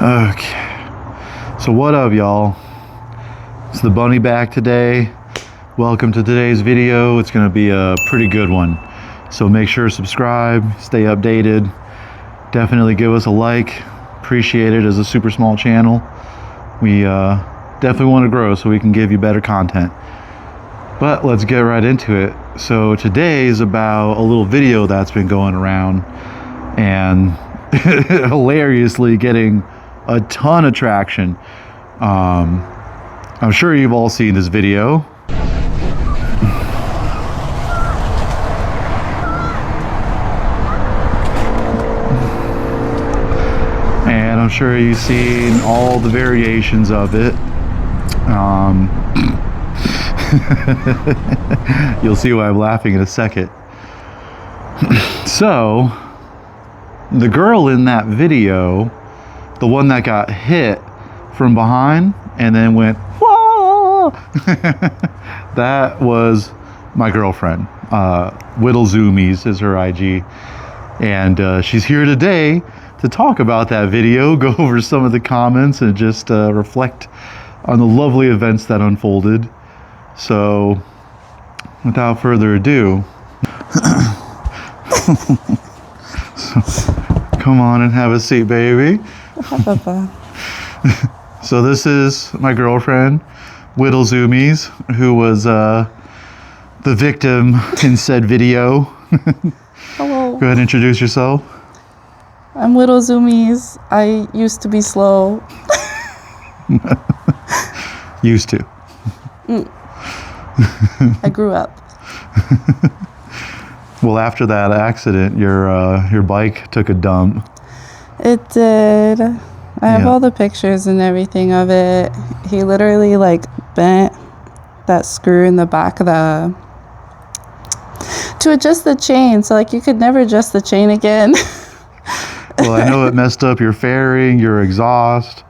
Okay. So what up, y'all? It's the bunny back today. Welcome to today's video. It's gonna be a pretty good one. So make sure to subscribe, stay updated. Definitely give us a like. Appreciate it as a super small channel. We definitely want to grow so we can give you better content. But let's get right into it. So today is about a little video that's been going around and hilariously getting a ton of traction. I'm sure you've all seen this video. And I'm sure you've seen all the variations of it. You'll see why I'm laughing in a second. So, the girl in that video, the one that got hit from behind and then went, whoa! That was my girlfriend. Whittle Zoomies is her IG. And she's here today to talk about that video, go over some of the comments, and just reflect on the lovely events that unfolded. So, without further ado, come on and have a seat, baby. So this is my girlfriend, Whittle Zoomies, who was the victim in said video. Hello. Go ahead and introduce yourself. I'm Whittle Zoomies. I used to be slow. Used to. I grew up. Well, after that accident, your bike took a dump. It did. I have all the pictures and everything of it. He literally bent that screw in the back of to adjust the chain. So you could never adjust the chain again. Well, I know it messed up your fairing, your exhaust,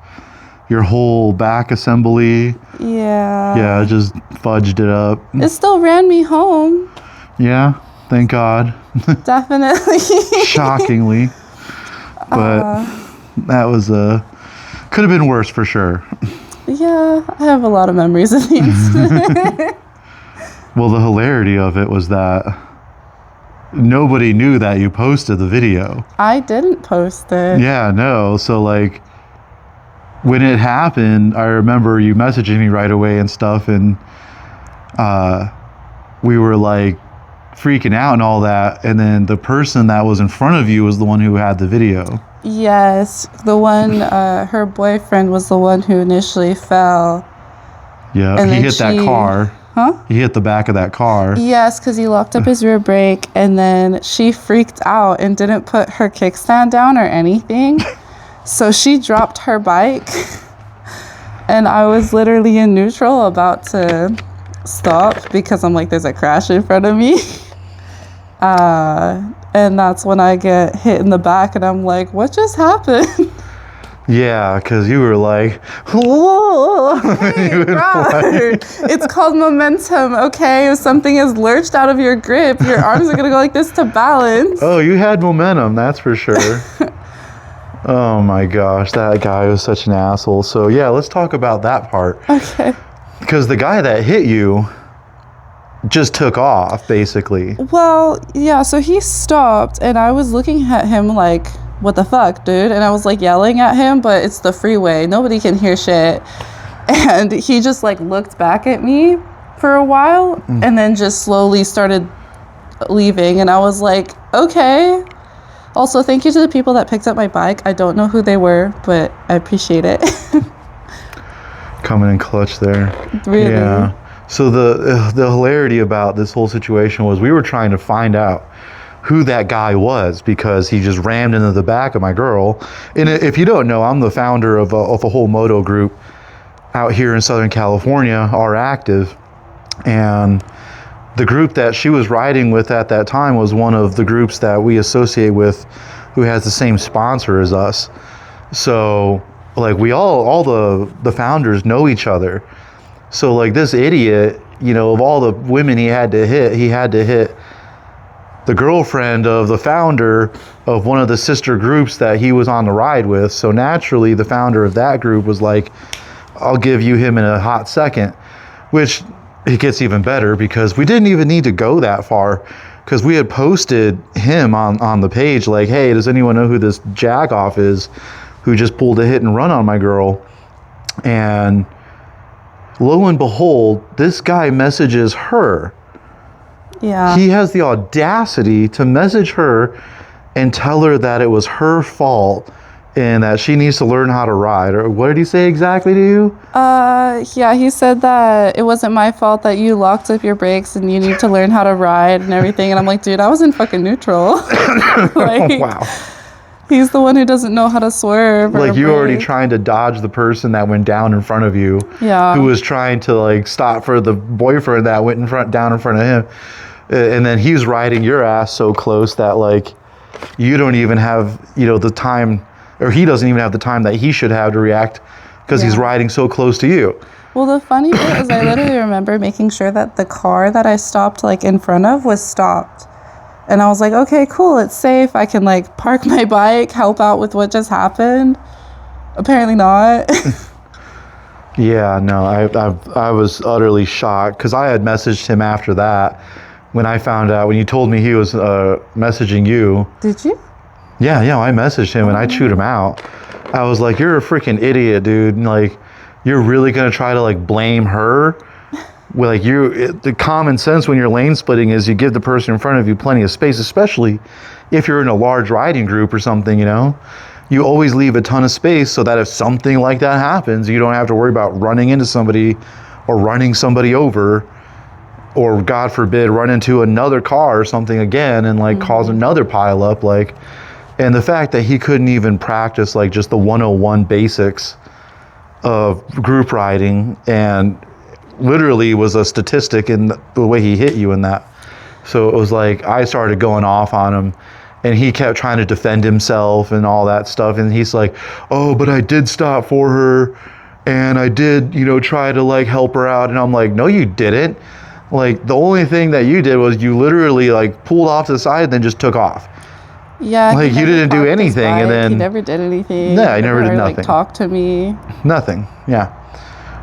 your whole back assembly. Yeah. Yeah, it just fudged it up. It still ran me home. Yeah, thank God. Definitely. Shockingly. But that was could have been worse for sure. Yeah, I have a lot of memories of the incident. Well, the hilarity of it was that nobody knew that you posted the video. I didn't post it. Yeah, no. So when it happened, I remember you messaging me right away and stuff, and we were freaking out and all that, and then the person that was in front of you was the one who had the video. Yes, the one, her boyfriend was the one who initially fell. Yeah, and he hit that car. Huh? He hit the back of that car. Yes, because he locked up his rear brake, and then she freaked out and didn't put her kickstand down or anything. So she dropped her bike, and I was literally in neutral about to stop because I'm there's a crash in front of me. And that's when I get hit in the back, and I'm like, what just happened? Yeah, because you were whoa. Hey, it's called momentum, okay? If something is lurched out of your grip, your arms are going to go like this to balance. Oh, you had momentum, that's for sure. Oh my gosh, that guy was such an asshole. So yeah, let's talk about that part. Okay. Because the guy that hit you just took off, basically. Well, yeah, so he stopped, and I was looking at him what the fuck, dude? And I was yelling at him, but it's the freeway. Nobody can hear shit. And he just looked back at me for a while and then just slowly started leaving. And I was okay. Also, thank you to the people that picked up my bike. I don't know who they were, but I appreciate it. Coming in clutch there. Really? Yeah. So the hilarity about this whole situation was we were trying to find out who that guy was because he just rammed into the back of my girl. And if you don't know, I'm the founder of a whole moto group out here in Southern California, R Active. And the group that she was riding with at that time was one of the groups that we associate with who has the same sponsor as us. So we all the founders know each other. So this idiot, of all the women he had to hit the girlfriend of the founder of one of the sister groups that he was on the ride with. So naturally, the founder of that group was like, I'll give you him in a hot second, which it gets even better because we didn't even need to go that far because we had posted him on the page like, hey, does anyone know who this jack-off is who just pulled a hit and run on my girl? And lo and behold, this guy messages her. Yeah. He has the audacity to message her and tell her that it was her fault and that she needs to learn how to ride. Or what did he say exactly to you? Yeah, he said that it wasn't my fault that you locked up your brakes and you need to learn how to ride and everything. And I'm like, dude, I was in fucking neutral. Like, Wow. he's the one who doesn't know how to swerve. Like, you already brake. trying to dodge the person that went down in front of you. Yeah. Who was trying to like stop for the boyfriend that went down in front of him. And then he's riding your ass so close that like you don't even have, the time, or he doesn't even have the time that he should have to react because he's riding so close to you. Well, the funny bit is I literally remember making sure that the car that I stopped like in front of was stopped. And I was like, okay, cool, it's safe. I can like park my bike, help out with what just happened. Apparently not. Yeah, no, I was utterly shocked because I had messaged him after that when I found out, when you told me he was messaging you. Did you? Yeah, I messaged him and I chewed him out. I was like, you're a freaking idiot, dude. And, like, you're really going to try to like blame her? Well, like the common sense when you're lane splitting is you give the person in front of you plenty of space, especially if you're in a large riding group or something, You always leave a ton of space so that if something like that happens, you don't have to worry about running into somebody or running somebody over, or God forbid, run into another car or something again and like cause another pile up. Like, and the fact that he couldn't even practice like just the 101 basics of group riding, and literally was a statistic in the way he hit you in that. So it was like I started going off on him. And he kept trying to defend himself and all that stuff. And he's like, oh, but I did stop for her. And I did, try to like help her out. And I'm like, no, you didn't. Like, the only thing that you did was you literally like pulled off to the side and then just took off. Yeah. Like, you didn't do anything. And then he never did anything. Yeah, he never did nothing. Like, talk to me. Nothing. Yeah.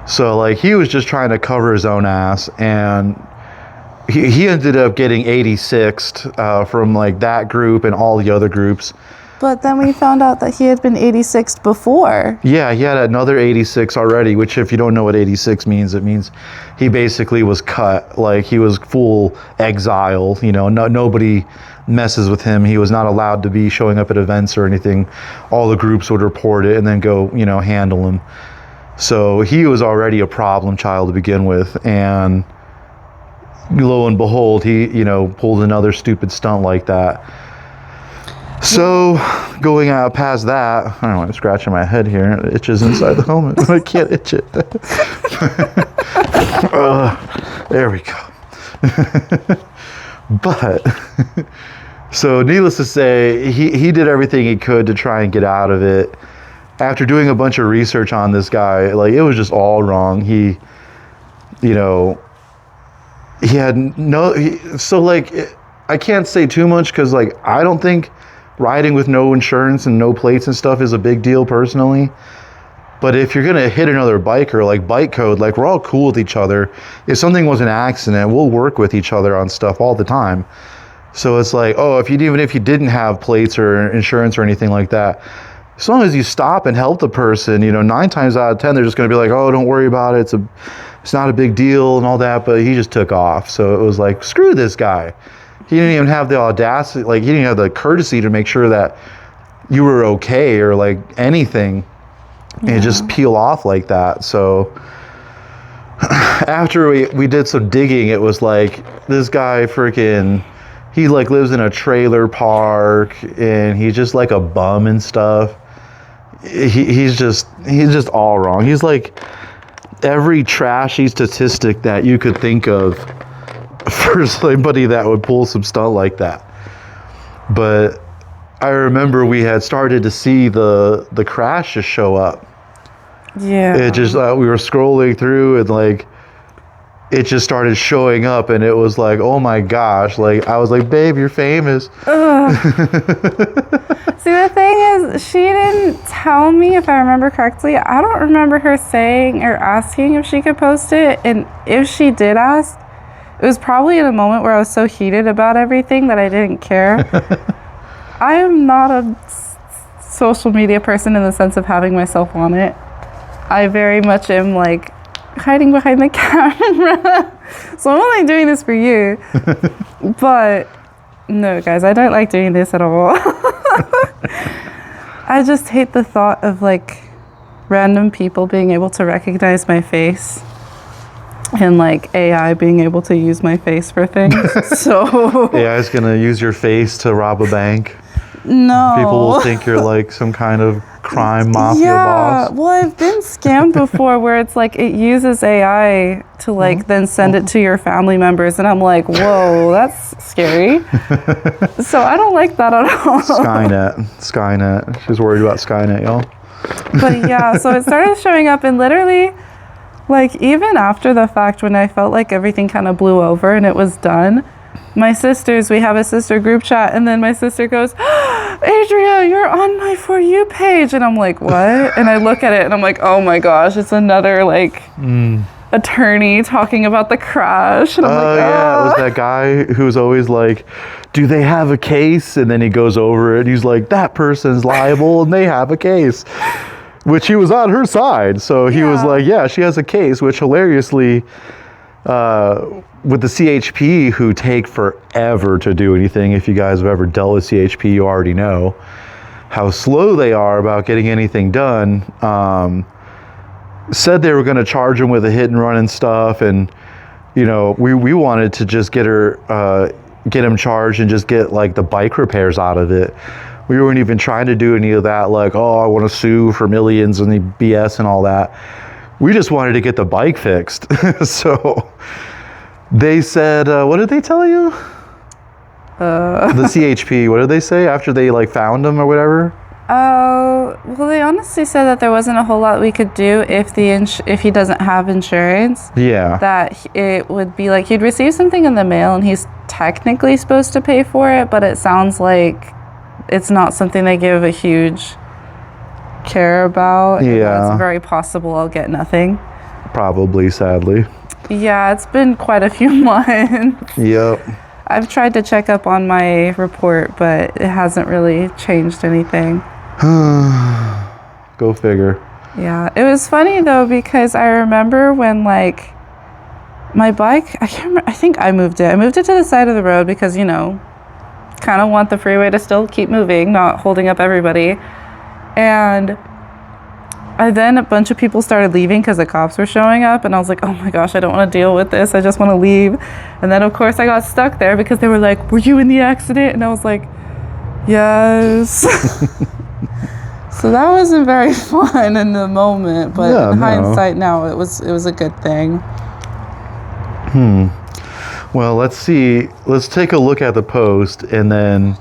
So like he was just trying to cover his own ass, and he ended up getting 86th from like that group and all the other groups. But then we found out that he had been 86th before. Yeah, he had another 86 already, which if you don't know what 86 means, it means he basically was cut. Like he was full exile, nobody messes with him. He was not allowed to be showing up at events or anything. All the groups would report it and then go, handle him. So he was already a problem child to begin with, and lo and behold, he, pulled another stupid stunt like that. So going out past that, I don't know, I'm scratching my head here. It itches inside the helmet. I can't itch it. There we go. But, so needless to say, he did everything he could to try and get out of it. After doing a bunch of research on this guy, like it was just all wrong. He had I can't say too much because like I don't think riding with no insurance and no plates and stuff is a big deal personally. But if you're gonna hit another biker, like bike code, like we're all cool with each other. If something was an accident, we'll work with each other on stuff all the time. So it's like, oh, even if you didn't have plates or insurance or anything like that, as long as you stop and help the person, 9 times out of 10, they're just going to be like, oh, don't worry about it. It's not a big deal and all that. But he just took off. So it was like, screw this guy. He didn't even have the audacity, like he didn't have the courtesy to make sure that you were okay or like anything, and just peel off like that. So after we did some digging, it was like this guy he like lives in a trailer park and he's just like a bum and stuff. He's just all wrong. He's like every trashy statistic that you could think of for somebody that would pull some stunt like that. But I remember we had started to see the crash just show up. Yeah. It just we were scrolling through and like it just started showing up, and it was like, oh my gosh, like I was like, babe, you're famous. See, the thing is, she didn't tell me, if I remember correctly. I don't remember her saying or asking if she could post it. And if she did ask, it was probably in a moment where I was so heated about everything that I didn't care. I am not a social media person in the sense of having myself on it. I very much am like hiding behind the camera. So I'm only doing this for you. But no, guys, I don't like doing this at all. I just hate the thought of like random people being able to recognize my face and like AI being able to use my face for things. So AI is gonna use your face to rob a bank. no. People will think you're like some kind of crime mafia Yeah, boss. well, I've been scammed before where it's like it uses AI to like then send it to your family members, and I'm like, whoa, that's scary. So I don't like that at all. Skynet. She's worried about Skynet, y'all. But yeah, so it started showing up, and literally, like even after the fact, when I felt like everything kind of blew over and it was done, my sisters, we have a sister group chat, and then my sister goes, Adria, you're on my For You page. And I'm like, what? And I look at it and I'm like, oh my gosh, it's another like attorney talking about the crash. And I'm like, Yeah, it was that guy who's always like, do they have a case? And then he goes over it. He's like, that person's liable and they have a case. Which he was on her side. So he was Yeah. like, yeah, she has a case, which hilariously, with the CHP, who take forever to do anything. If you guys have ever dealt with CHP, you already know how slow they are about getting anything done. Said they were going to charge him with a hit and run and stuff, and you know, we wanted to just get him charged and just get like the bike repairs out of it. We weren't even trying to do any of that, like, oh, I want to sue for millions and the BS and all that. We just wanted to get the bike fixed. So they said, what did they tell you? The CHP, what did they say after they like found him or whatever? well, they honestly said that there wasn't a whole lot we could do if if he doesn't have insurance. Yeah. That it would be like he'd receive something in the mail and he's technically supposed to pay for it, but it sounds like it's not something they give a huge care about. Yeah. It's very possible I'll get nothing. Probably, sadly. Yeah, it's been quite a few months. Yep. I've tried to check up on my report, but it hasn't really changed anything. Go figure. Yeah, it was funny though because I remember when like my bike, I can't remember, I think I moved it. I moved it to the side of the road because, you know, kind of want the freeway to still keep moving, not holding up everybody. And then a bunch of people started leaving because the cops were showing up, and I was like, oh my gosh, I don't want to deal with this. I just want to leave. And then of course I got stuck there because they were like, were you in the accident? And I was like, yes. So that wasn't very fun in the moment, but Yeah, in no. hindsight now it was a good thing. Well, let's see. Let's take a look at the post and then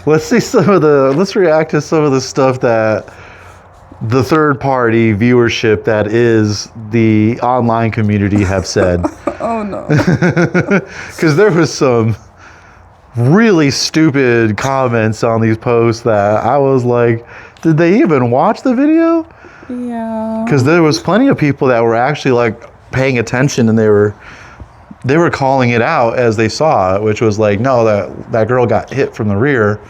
let's react to some of the stuff that the third party viewership that is the online community have said. Oh no. Because there was some really stupid comments on these posts that I was like, did they even watch the video? Yeah. Because there was plenty of people that were actually like paying attention, and they were calling it out as they saw it, which was like, no, that girl got hit from the rear.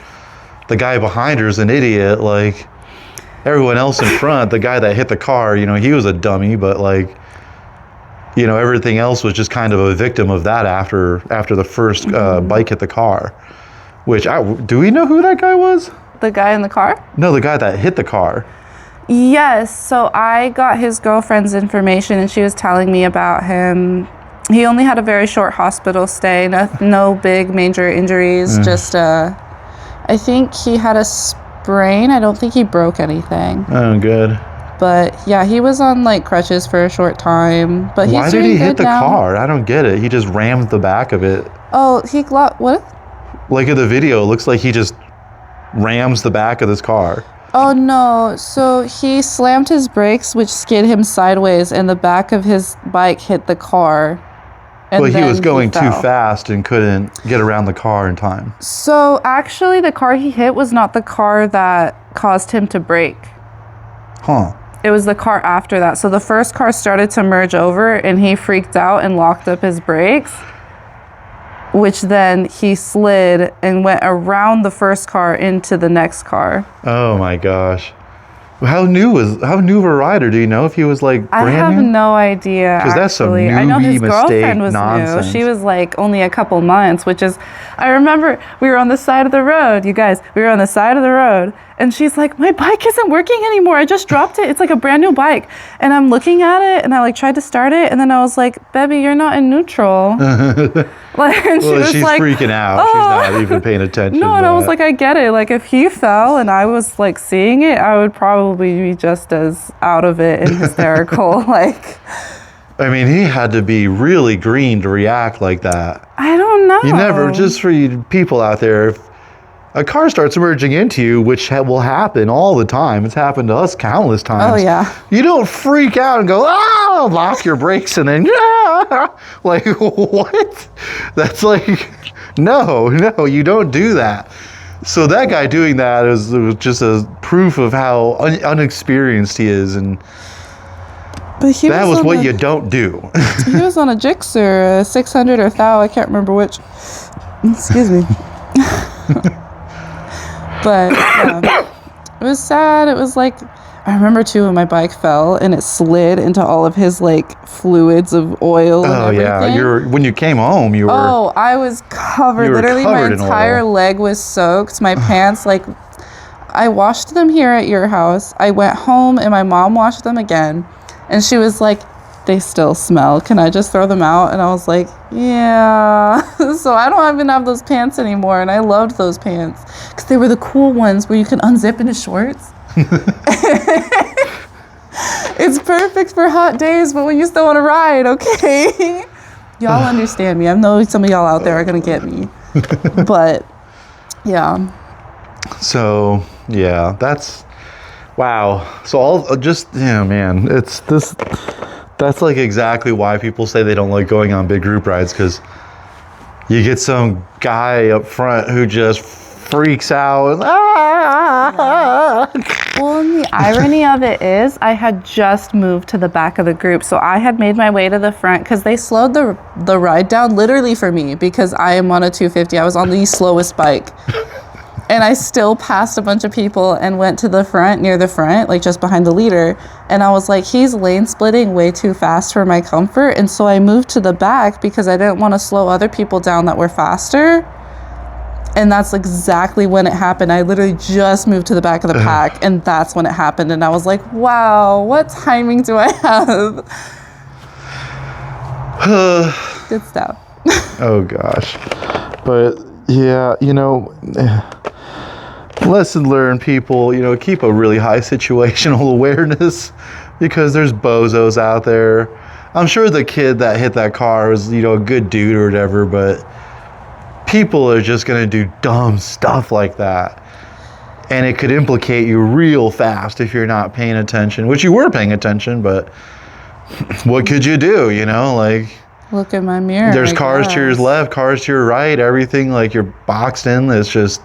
The guy behind her is an idiot. Like everyone else in front, the guy that hit the car, you know, he was a dummy, but like, you know, everything else was just kind of a victim of that after the first bike hit the car. Which do we know who that guy was? The guy in the car? No, the guy that hit the car. Yes. So I got his girlfriend's information and she was telling me about him. He only had a very short hospital stay, no big major injuries, just I think he had a sprain. I don't think he broke anything. Oh, good. But yeah, he was on like crutches for a short time. But he's Why did doing he hit good the now. car? I don't get it. He just rammed the back of it. Oh, what? Like in the video, it looks like he just rams the back of this car. Oh no, so he slammed his brakes, which skid him sideways, and the back of his bike hit the car. And Well, he was then going too fell. fast and couldn't get around the car in time. So actually, the car he hit was not the car that caused him to brake. Huh. It was the car after that. So the first car started to merge over, and he freaked out and locked up his brakes, which then he slid and went around the first car into the next car. Oh my gosh. How new of a rider? Do you know if he was like I brand have new? no idea. 'Cause that's some actually. I know newbie his mistake girlfriend was nonsense. new. She was like only a couple months, which is, I remember we were on the side of the road, you guys. We were on the side of the road, and she's like, "My bike isn't working anymore. I just dropped it. It's like a brand new bike." And I'm looking at it, and I like tried to start it, and then I was like, "Baby, you're not in neutral." Like, and she Well, was she's like, freaking out. "Oh." She's not even paying attention. No, and I was but- like, I get it. Like, if he fell and I was like seeing it, I would probably be just as out of it and hysterical. Like, I mean, he had to be really green to react like that. I don't know. You never, just for you people out there, if a car starts merging into you, which will happen all the time. It's happened to us countless times. Oh, yeah. You don't freak out and go, ah, lock your brakes and then, ah. Like, what? That's like, no, you don't do that. So that guy doing that was just a proof of how unexperienced he is, and But he that was on what a, you don't do. He was on a Gixxer, a 600 or 1000, I can't remember which. Excuse me. But yeah, it was sad. It was like, I remember too when my bike fell and it slid into all of his like fluids of oil and Oh everything. yeah, when you came home, you were. Oh, I was covered. You were Literally, covered my in entire oil. leg was soaked. My pants, like, I washed them here at your house. I went home and my mom washed them again. And she was like, "They still smell. Can I just throw them out?" And I was like, "Yeah." So I don't even have those pants anymore. And I loved those pants because they were the cool ones where you can unzip into shorts. It's perfect for hot days, but when you still want to ride, okay? Y'all understand me. I know some of y'all out there are going to get me. But, yeah. So yeah, that's wow. So all just yeah, man, it's this. That's like exactly why people say they don't like going on big group rides, because you get some guy up front who just freaks out. And, Well, and the irony of it is I had just moved to the back of the group. So I had made my way to the front because they slowed the ride down literally for me because I am on a 250. I was on the slowest bike. And I still passed a bunch of people and went to the front, near the front, like just behind the leader. And I was like, he's lane splitting way too fast for my comfort. And so I moved to the back because I didn't want to slow other people down that were faster. And that's exactly when it happened. I literally just moved to the back of the pack, and that's when it happened. And I was like, wow, what timing do I have? Good stuff. Oh gosh, but yeah, lesson learned, people. Keep a really high situational awareness, because there's bozos out there. I'm sure the kid that hit that car was, a good dude or whatever, but people are just gonna do dumb stuff like that, and it could implicate you real fast if you're not paying attention. Which you were paying attention, but what could you do? Like. Look at my mirror. There's I cars to your guess. left, cars to your right, everything like you're boxed in. It's just,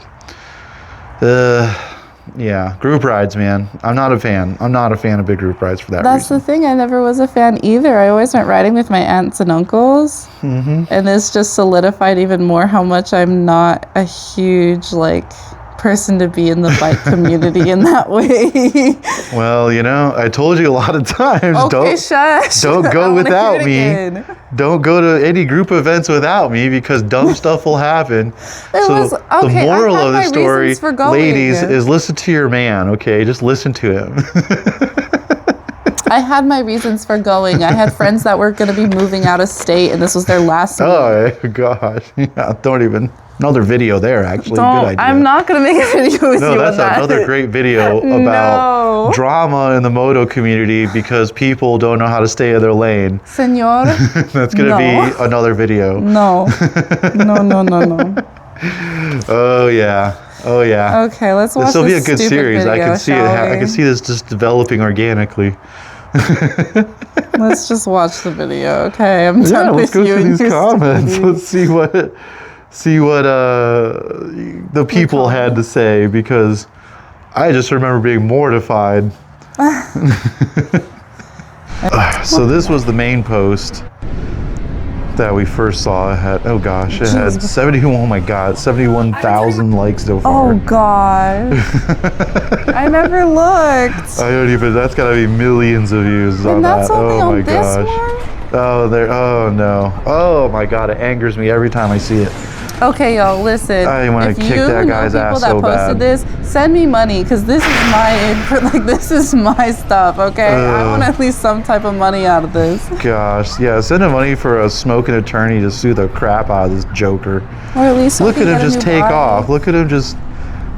yeah, group rides, man. I'm not a fan. I'm not a fan of big group rides for that That's reason. the thing. I never was a fan either. I always went riding with my aunts and uncles. Mm-hmm. And this just solidified even more how much I'm not a huge, person to be in the bike community in that way. Well, I told you a lot of times, Okay, shush. don't I go wanna hear without it me. again. Don't go to any group events without me, because dumb stuff will happen. Okay, the moral I had of the my story, reasons for going. ladies, is listen to your man, okay? Just listen to him. I had my reasons for going. I had friends that were going to be moving out of state, and this was their last move. Oh, gosh. Yeah, don't even. Another video there, actually. Good idea. I'm not going to make a video with No, you that's on that. another great video about No. drama in the moto community because people don't know how to stay in their lane. Senor? That's going to No. be another video. No. No. Oh, yeah. Oh yeah. Okay, let's watch This will be a this good stupid series. I video, can see it. shall I can we? see this just developing organically. Let's just watch the video, okay? I'm done Let's with go you through and these your comments. stupidity. Let's see what the people had to say, because I just remember being mortified. So this was the main post that we first saw. It had, oh gosh, it had 71,000 likes so far. Oh God. I never looked. I don't even, that's gotta be millions of views on And that's that. only Oh my on this gosh. one? Oh, oh no. Oh my God, it angers me every time I see it. Okay, y'all, listen. I wanna if kick you that know guy's people ass that so posted bad. this, send me money, because this is my input. Like, this is my stuff, okay? I want at least some type of money out of this. Gosh, yeah, send him money for a smoking attorney to sue the crap out of this joker. Or at least so Look he at can him get a just new take bike. off. Look at him just,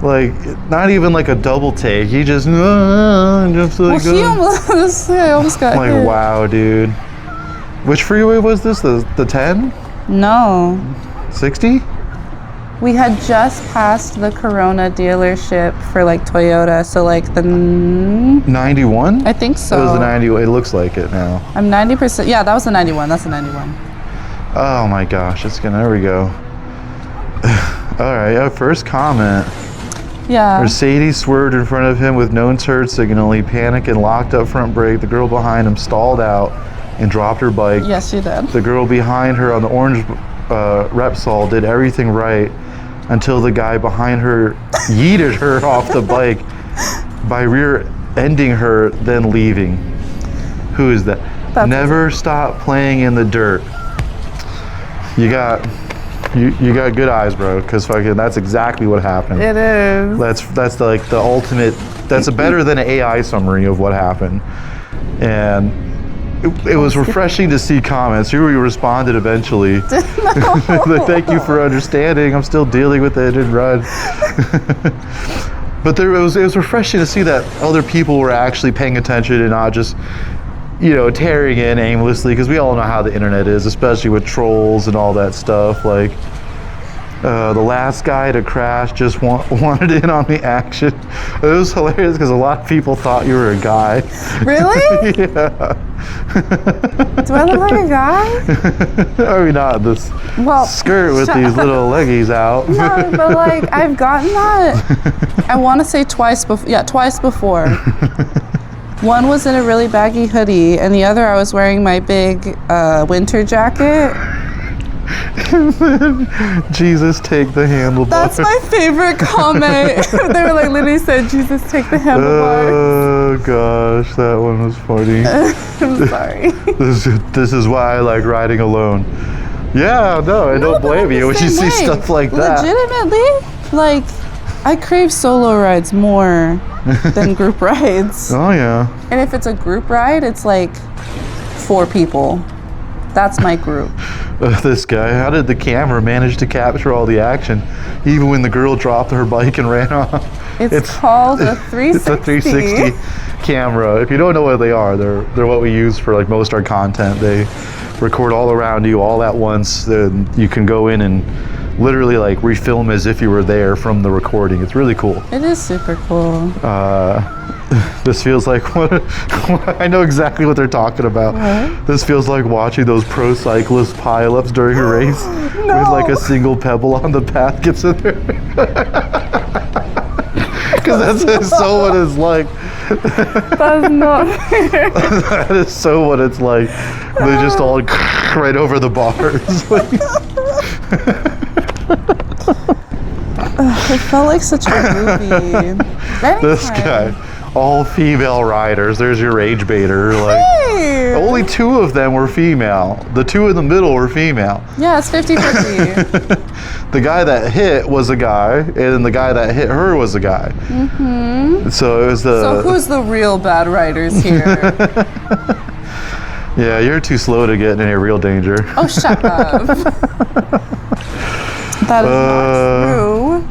like, not even like a double take. He just like, Well, he almost got like, hit. wow, dude. Which freeway was this? The 10? No. 60? We had just passed the Corona dealership for like Toyota, so like the 91? I think so. It was the 91. It looks like it now. I'm 90%. Yeah, that was the 91. That's the 91. Oh my gosh, it's gonna, there we go. All right, first comment. Yeah. Mercedes swerved in front of him with no turn signal. He panicked and locked up front brake. The girl behind him stalled out and dropped her bike. Yes, you did. The girl behind her on the orange Repsol did everything right until the guy behind her yeeted her off the bike by rear-ending her, then leaving. Who is that? That's Never stop playing in the dirt. You got good eyes, bro, because fucking that's exactly what happened. It is. That's the ultimate. That's a better than an AI summary of what happened, and it was refreshing to see comments. Here we responded eventually. Thank you for understanding. I'm still dealing with it and run. But it was refreshing to see that other people were actually paying attention and not just, tearing in aimlessly, because we all know how the internet is, especially with trolls and all that stuff. Like, the last guy to crash just wanted in on the action. It was hilarious because a lot of people thought you were a guy. Really? Yeah. Do I look like a guy? I mean, not this skirt with shut these up. little leggies out. No, but like I've gotten that. I want to say twice before. Yeah, twice before. One was in a really baggy hoodie, and the other I was wearing my big winter jacket. Jesus, take the handlebars. That's my favorite comment. They were like, literally said, Jesus, take the handlebars. Oh gosh, that one was funny. I'm sorry. This is why I like riding alone. Yeah, no, I don't but blame I'm you the when you same see way. stuff like that. Legitimately, like, I crave solo rides more than group rides. Oh yeah. And if it's a group ride, it's like 4 people. That's my group. This guy, how did the camera manage to capture all the action, even when the girl dropped her bike and ran off? It's called a 360. It's a 360 camera. If you don't know what they are, they're what we use for like most of our content. They record all around you all at once. Then you can go in and literally like refilm as if you were there from the recording. It's really cool. It is super cool. This feels like I know exactly what they're talking about. What? This feels like watching those pro cyclist pileups during a race with like a single pebble on the path gets in there. Because that's so what it's like. That's not fair. That is so what it's like. They just all right over the bars. It felt like such a movie. This guy, all female riders. There's your rage baiter. Like, Hey! only 2 of them were female. The 2 in the middle were female. Yeah, it's 50-50. The guy that hit was a guy, and then the guy that hit her was a guy. Mm-hmm. So it was the. So who's the real bad riders here? Yeah, you're too slow to get in any real danger. Oh, shut up. That is not true.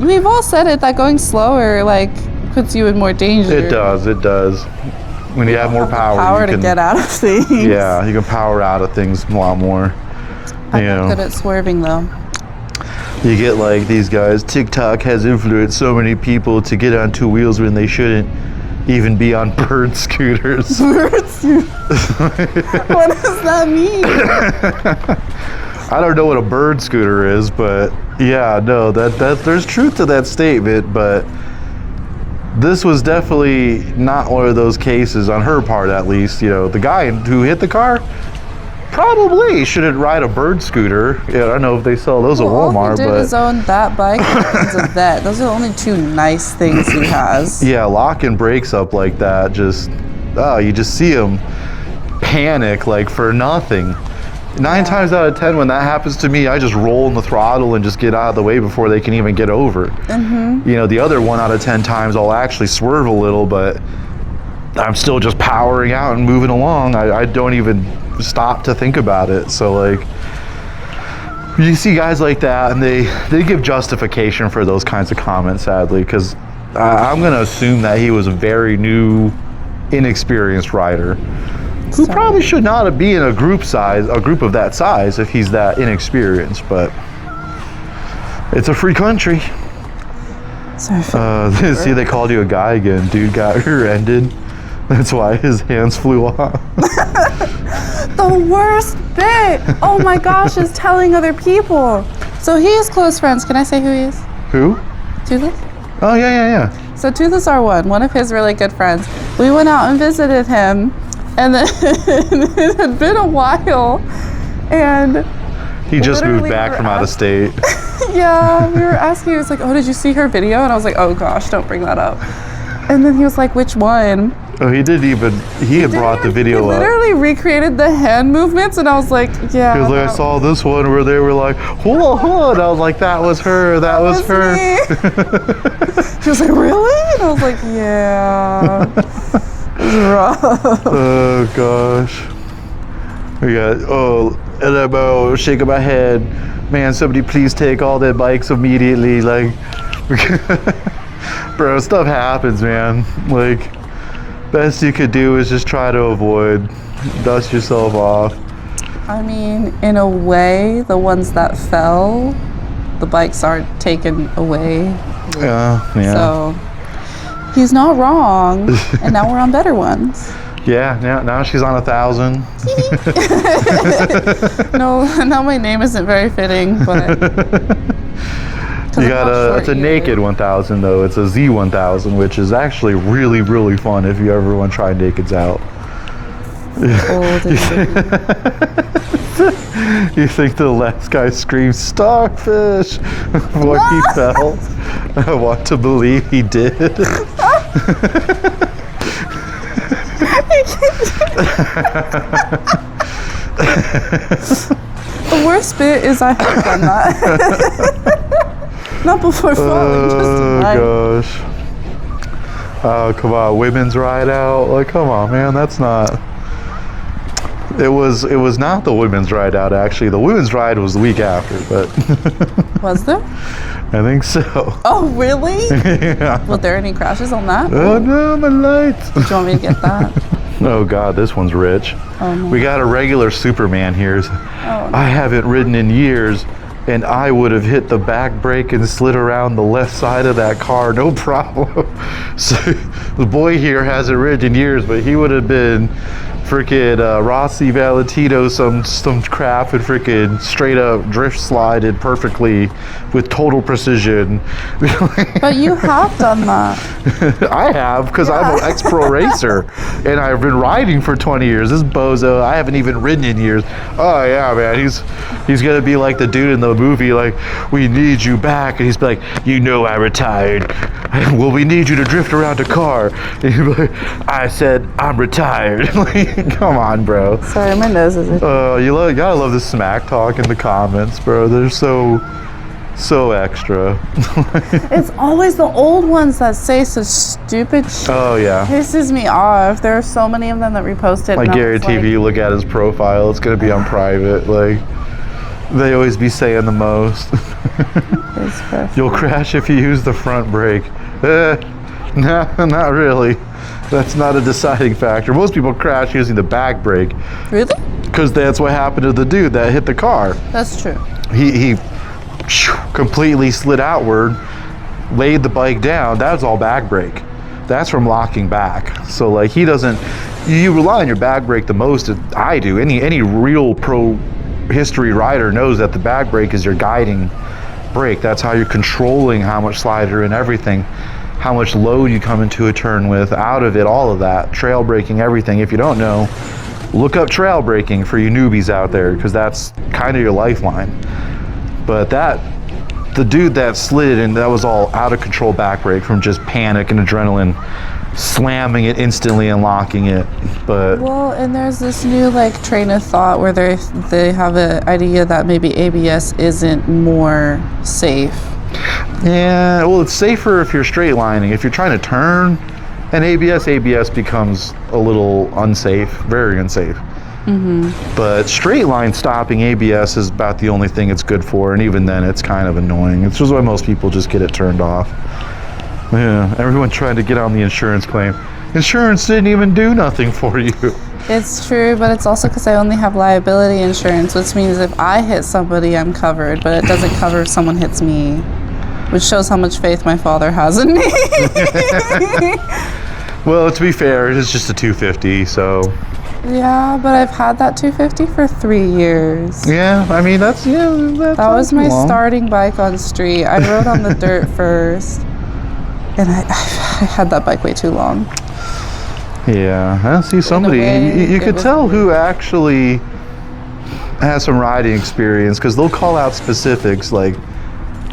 We've all said it, that going slower, like, puts you in more danger. It does. It does. When you have more power, Power you to can, get out of things. Yeah, you can power out of things a lot more. I'm not good at swerving, though. You get like these guys, TikTok has influenced so many people to get on two wheels when they shouldn't even be on bird scooters. What does that mean? I don't know what a bird scooter is, but yeah, no, that there's truth to that statement, but this was definitely not one of those cases on her part, at least. You know, the guy who hit the car probably shouldn't ride a bird scooter. Yeah, I don't know if they sell those at Walmart, all he did but is own that bike and a vet. Those are the only two nice things he has. yeah, locking brakes up like that, just you just see him panic like for nothing. 9 times out of 10, when that happens to me, I just roll in the throttle and just get out of the way before they can even get over. You know, the other 1 out of 10 times, I'll actually swerve a little, but I'm still just powering out and moving along. I don't even stop to think about it. So like, you see guys like that, and they give justification for those kinds of comments, sadly, because I'm gonna assume that he was a very new, inexperienced rider who probably should not be in a group of that size if he's that inexperienced. But it's a free country. See, they called you a guy again. Dude got rear-ended. That's why his hands flew off. The worst bit, oh my gosh, is telling other people. So he is close friends. Can I say who he is? Who? Toothless? Oh, yeah. So Toothless R1, one of his really good friends. We went out and visited him, and then it had been a while, and He just moved literally back we were from out of state. yeah, we were asking, he was like, oh, did you see her video? And I was like, oh gosh, don't bring that up. And then he was like, which one? Oh, he had brought the video He up. literally recreated the hand movements, and I was like, yeah. He was like, I saw this one where they were like, hold on. I was like, that was her. That was her. She was like, really? And I was like, yeah. It was rough. Oh, gosh. We got, LMO, shaking my head. Man, somebody please take all their bikes immediately. Like, bro, stuff happens, man. Like, best you could do is just try to avoid, dust yourself off. I mean, in a way, the ones that fell, the bikes aren't taken away. Yeah. So he's not wrong, and now we're on better ones. Yeah, now she's on 1,000. No, now my name isn't very fitting, but You got it's a naked 1,000 though. It's a Z1000, which is actually really, really fun if you ever want to try nakeds out. old and You think the last guy screamed starfish before he fell? I want to believe he did. The worst bit is I have done that. Not before falling, just in life. Oh gosh. Oh come on, women's ride out. Like come on, man, that's not. It was not the women's ride out actually. The women's ride was the week after, but Was there? I think so. Oh, really? Yeah. Were there any crashes on that? Oh no, my lights. Do you want me to get that? Oh god, this one's rich. Oh, no. We got a regular Superman here. Oh, I haven't ridden in years, and I would have hit the back brake and slid around the left side of that car, no problem. So the boy here hasn't ridden in years, but he would have been freaking Rossi Valentino some crap and freaking straight up drift slided perfectly with total precision. But you have done that. I have, because I'm an ex-pro racer and I've been riding for 20 years. This bozo, I haven't even ridden in years. Oh yeah, man, he's gonna be like the dude in the movie, like, we need you back, and he's like, you know I retired. Well, we need you to drift around a car. And he'd be like, I said I'm retired. Like, come on, bro. Sorry, my nose is itchy. You gotta love the smack talk in the comments, bro. They're so extra. It's always the old ones that say such stupid shit. Oh yeah. Pisses me off. There are so many of them that reposted. Like and I Gary was TV, look at his profile. It's gonna be on private. Like they always be saying the most. It's perfect. You'll crash if you use the front brake. No, not really. That's not a deciding factor. Most people crash using the back brake Really? because that's what happened to the dude that hit the car. That's true. He completely slid outward, laid the bike down. That was all back brake. That's from locking back. So like he doesn't, you rely on your back brake the most. I do. Any real pro history rider knows that the back brake is your guiding brake. That's how you're controlling how much slider and everything, how much load you come into a turn with, out of it, all of that, trail braking, everything. If you don't know, look up trail braking for you newbies out there, because that's kind of your lifeline. But the dude that slid, and that was all out of control back brake from just panic and adrenaline, slamming it instantly and locking it. But well, and there's this new like train of thought where they have an idea that maybe ABS isn't more safe. yeah, well, it's safer if you're straight lining. If you're trying to turn an ABS becomes a little unsafe, very unsafe. But straight line stopping ABS is about the only thing it's good for, and even then it's kind of annoying. It's just why most people just get it turned off. Yeah, everyone trying to get on the insurance claim. Insurance didn't even do nothing for you. It's true, but it's also because I only have liability insurance, which means if I hit somebody, I'm covered, but it doesn't cover if someone hits me, which shows how much faith my father has in me. Well, to be fair, it's just a 250, so. Yeah, but I've had that 250 for 3 years. Yeah, I mean, that's That was my starting bike on street. I rode on the dirt first, and I had that bike way too long. Yeah, I see somebody. You could tell who actually has some riding experience, because they'll call out specifics like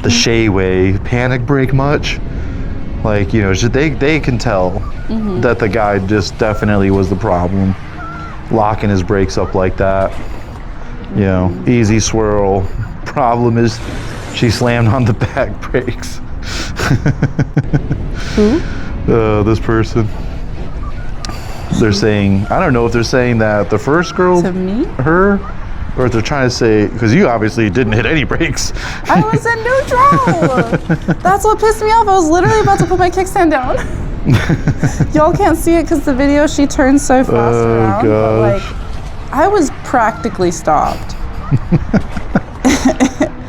the Shayway, panic brake much. Like, you know, they can tell that the guy just definitely was the problem, locking his brakes up like that. You know, easy swirl. Problem is, she slammed on the back brakes. Who? This person. They're saying, I don't know if they're saying that the first girl, To me? her, or if they're trying to say, because you obviously didn't hit any brakes. I was in neutral. That's what pissed me off. I was literally about to put my kickstand down. Y'all can't see it because the video, she turns so fast around. Gosh. But like, I was practically stopped.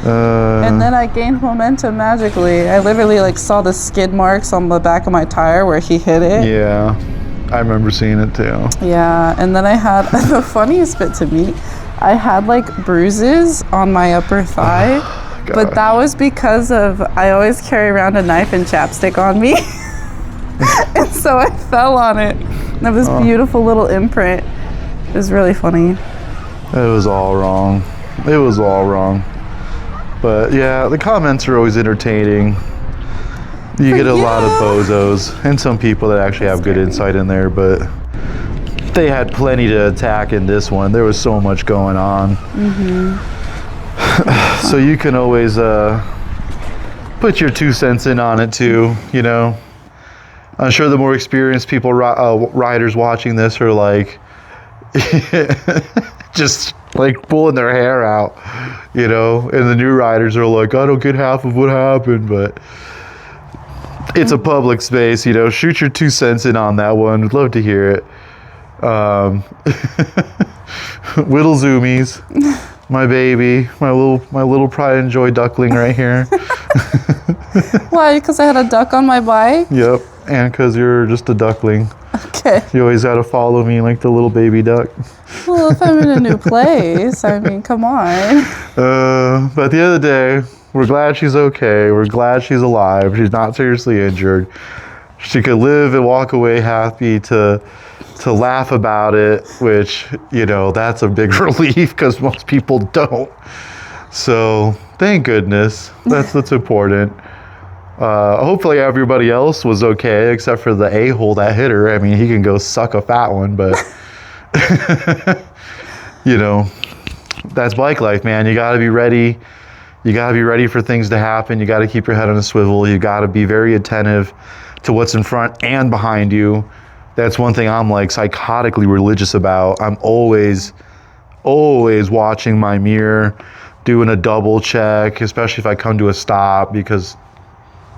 And then I gained momentum magically. I literally like saw the skid marks on the back of my tire where he hit it. Yeah, I remember seeing it too. Yeah, and then I had the funniest bit to me. I had like bruises on my upper thigh, but that was because of I always carry around a knife and chapstick on me, and so I fell on it. And it was beautiful little imprint. It was really funny. It was all wrong. It was all wrong. But yeah, the comments are always entertaining. You get a lot of bozos and some people that actually have good insight in there, but they had plenty to attack in this one. There was so much going on. So you can always put your 2 cents in on it too, you know. I'm sure the more experienced people, riders watching this are like, just like pulling their hair out, you know, and the new riders are like, I don't get half of what happened, but it's a public space, you know, shoot your 2 cents in on that one. Would love to hear it. Whittle Zoomies, my baby, my little pride and joy duckling right here. Why? Because I had a duck on my bike? Yep, and because you're just a duckling. Okay. You always gotta follow me like the little baby duck. Well, if I'm in a new place, I mean, come on. But at the end of the day, we're glad she's okay. We're glad she's alive. She's not seriously injured. She could live and walk away happy to laugh about it, which, you know, that's a big relief because most people don't. So thank goodness. That's important. Hopefully everybody else was okay except for the a-hole that hit her. I mean, he can go suck a fat one, but you know, that's bike life, man. You got to be ready. You got to be ready for things to happen. You got to keep your head on a swivel. You got to be very attentive to what's in front and behind you. That's one thing I'm like psychotically religious about. I'm always watching my mirror, doing a double check, especially if I come to a stop, because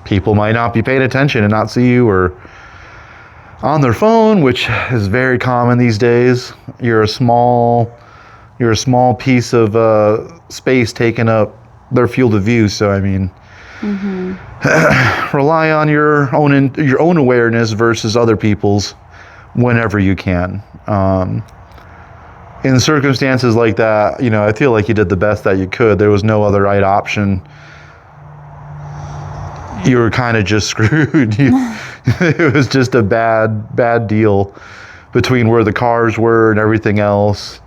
people might not be paying attention and not see you, or on their phone, which is very common these days. You're a small piece of space taken up their field of view. So I mean, rely on your own awareness versus other people's whenever you can. In circumstances like that, you know, I feel like you did the best that you could. There was no other right option. You were kind of just screwed. It was just a bad deal between where the cars were and everything else.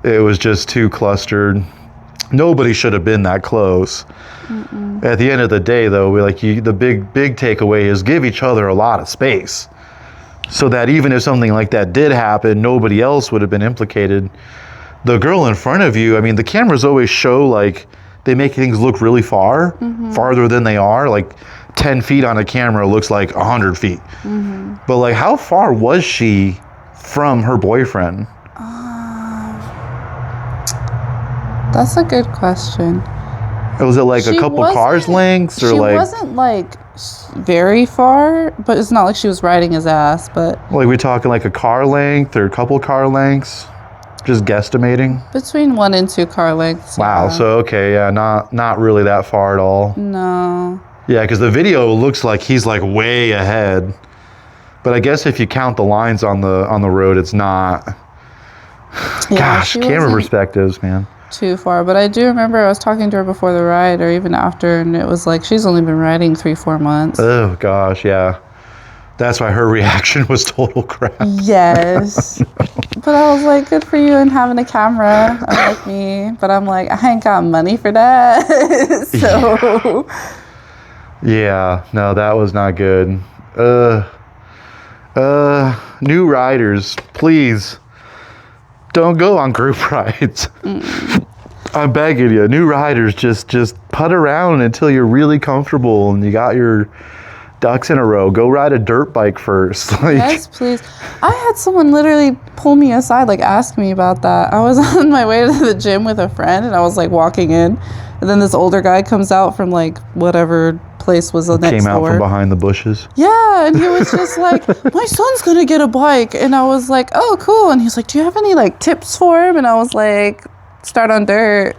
It was just too clustered. Nobody should have been that close. At the end of the day, though, the big takeaway is give each other a lot of space, so that even if something like that did happen, nobody else would have been implicated. The girl in front of you, I mean, the cameras always show like they make things look really farther than they are. Like 10 feet on a camera looks like 100 feet. But like, how far was she from her boyfriend? That's a good question. Was it like a couple cars lengths, or like? She wasn't like very far, but it's not like she was riding his ass. But like, we talking like a car length or a couple car lengths? Just guesstimating. Between 1 and 2 car lengths. Wow. Yeah. So okay, yeah, not really that far at all. No. Yeah, because the video looks like he's like way ahead, but I guess if you count the lines on the road, it's not. Yeah, Gosh, camera perspectives, man. Too far, but I do remember I was talking to her before the ride or even after, and it was like she's only been riding 3-4 months. Oh gosh, yeah. That's why her reaction was total crap. Yes. But I was like, good for you and having a camera, unlike me. But I'm like, I ain't got money for that. So Yeah, no, that was not good. New riders, please don't go on group rides. I'm begging you, new riders, just putt around until you're really comfortable and you got your ducks in a row. Go ride a dirt bike first. Like, yes, please. I had someone literally pull me aside, like ask me about that. I was on my way to the gym with a friend and I was like walking in, and then this older guy comes out from like whatever place was the next door. Came out from behind the bushes. Yeah, and he was just like, my son's gonna get a bike. And I was like, oh, cool. And he's like, do you have any like tips for him? And I was like, start on dirt.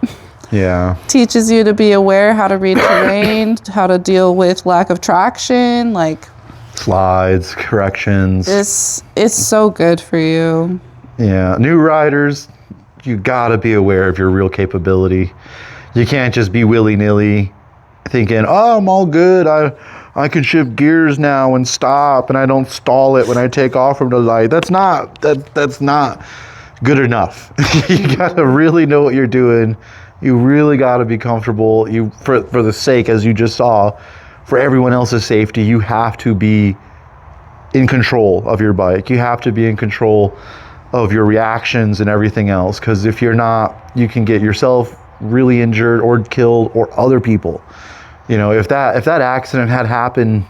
Yeah. Teaches you to be aware, how to read terrain, how to deal with lack of traction, like slides, corrections. It's so good for you. Yeah, new riders, you gotta be aware of your real capability. You can't just be willy-nilly thinking, oh, I'm all good. I can shift gears now and stop, and I don't stall it when I take off from the light. That's not good enough. You gotta really know what you're doing. You really gotta be comfortable. For the sake, as you just saw, for everyone else's safety, you have to be in control of your bike. You have to be in control of your reactions and everything else. Because if you're not, you can get yourself really injured or killed, or other people. You know, if that accident had happened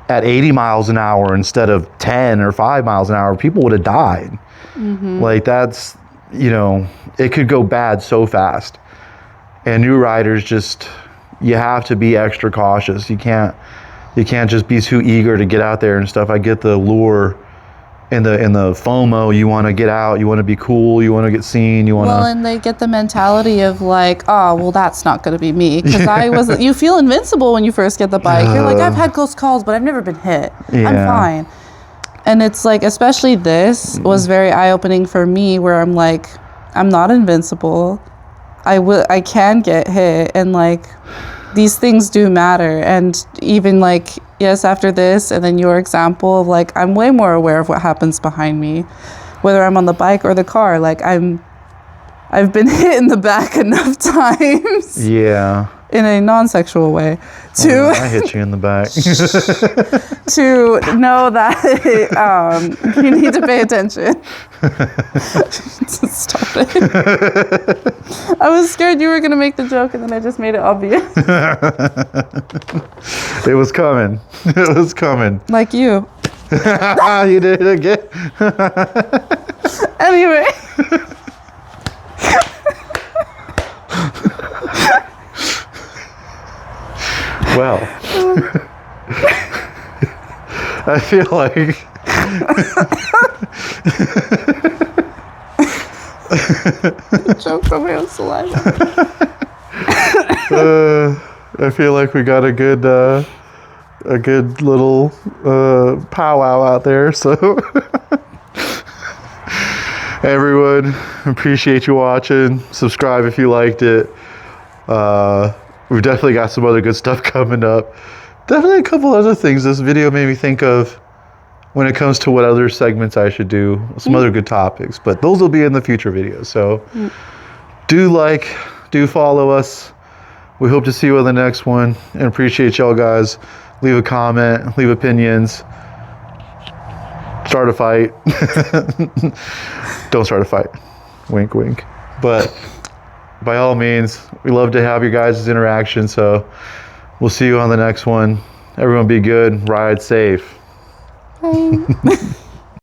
at 80 miles an hour instead of 10 or 5 miles an hour, people would have died. Like, that's, you know, it could go bad so fast. And new riders, just, you have to be extra cautious. You can't just be too eager to get out there and stuff. I get the lure and the FOMO. You want to get out, you want to be cool, you want to get seen, you want to. Well, and they get the mentality of like, oh, well, that's not going to be me, because you feel invincible when you first get the bike. You're like, I've had close calls, but I've never been hit. Yeah. I'm fine. And it's like, especially this was very eye-opening for me, where I'm like, I'm not invincible. I can get hit, and like, these things do matter. And even like, yes, after this, and then your example of like, I'm way more aware of what happens behind me, whether I'm on the bike or the car. Like, I've been hit in the back enough times. Yeah. In a non-sexual way. I hit you in the back. To know that you need to pay attention. Stop it. I was scared you were going to make the joke, and then I just made it obvious. It was coming. It was coming. Like you. You did it again. Anyway. Well, I feel like Choked on my own saliva. I feel like we got a good little powwow out there. So everyone, appreciate you watching. Subscribe if you liked it. We've definitely got some other good stuff coming up. Definitely a couple other things this video made me think of when it comes to what other segments I should do. Some other good topics, but those will be in the future videos. So do follow us. We hope to see you on the next one, and appreciate y'all guys. Leave a comment, leave opinions. Start a fight. Don't start a fight. Wink, wink. But by all means, we love to have your guys' interaction. So we'll see you on the next one. Everyone be good. Ride safe. Bye.